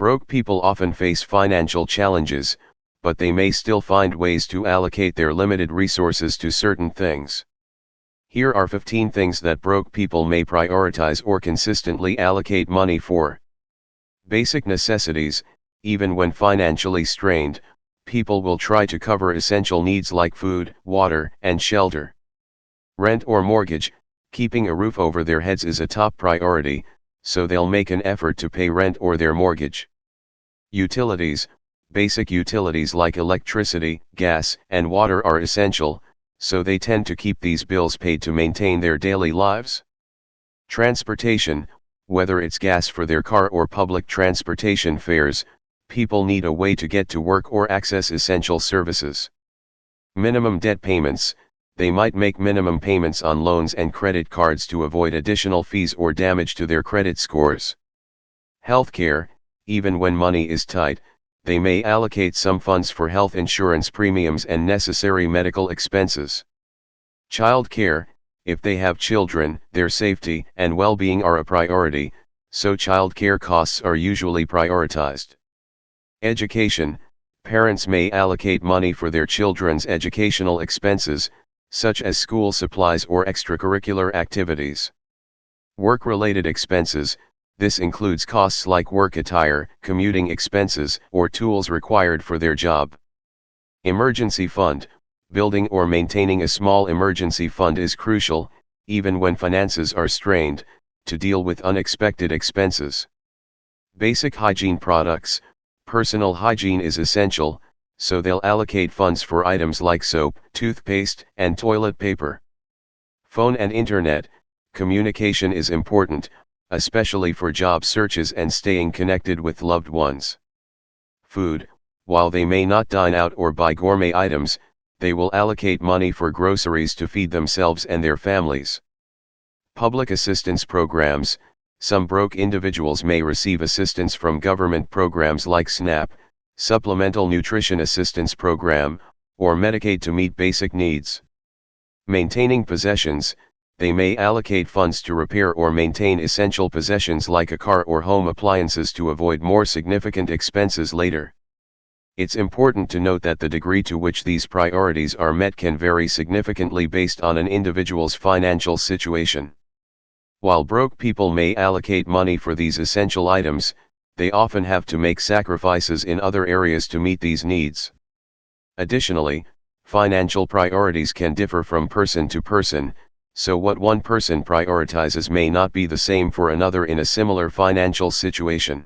Broke people often face financial challenges, but they may still find ways to allocate their limited resources to certain things. Here are 15 things that broke people may prioritize or consistently allocate money for. Basic necessities. Even when financially strained, people will try to cover essential needs like food, water, and shelter. Rent or mortgage. Keeping a roof over their heads is a top priority, so they'll make an effort to pay rent or their mortgage. Utilities. Basic utilities like electricity, gas, and water are essential, so they tend to keep these bills paid to maintain their daily lives. Transportation. Whether it's gas for their car or public transportation fares, people need a way to get to work or access essential services. Minimum debt payments. They might make minimum payments on loans and credit cards to avoid additional fees or damage to their credit scores. Healthcare. Even when money is tight, they may allocate some funds for health insurance premiums and necessary medical expenses. Child care. If they have children, their safety and well-being are a priority, so child care costs are usually prioritized. Education. Parents may allocate money for their children's educational expenses, such as school supplies or extracurricular activities. Work-related expenses. This includes costs like work attire, commuting expenses, or tools required for their job. Emergency fund. Building or maintaining a small emergency fund is crucial, even when finances are strained, to deal with unexpected expenses. Basic hygiene products. Personal hygiene is essential, so they'll allocate funds for items like soap, toothpaste, and toilet paper. Phone and internet. Communication is important, especially for job searches and staying connected with loved ones. Food. While they may not dine out or buy gourmet items, they will allocate money for groceries to feed themselves and their families. Public assistance programs. Some broke individuals may receive assistance from government programs like SNAP, Supplemental Nutrition Assistance Program, or Medicaid to meet basic needs. Maintaining possessions. They may allocate funds to repair or maintain essential possessions like a car or home appliances to avoid more significant expenses later. It's important to note that the degree to which these priorities are met can vary significantly based on an individual's financial situation. While broke people may allocate money for these essential items, they often have to make sacrifices in other areas to meet these needs. Additionally, financial priorities can differ from person to person, so what one person prioritizes may not be the same for another in a similar financial situation.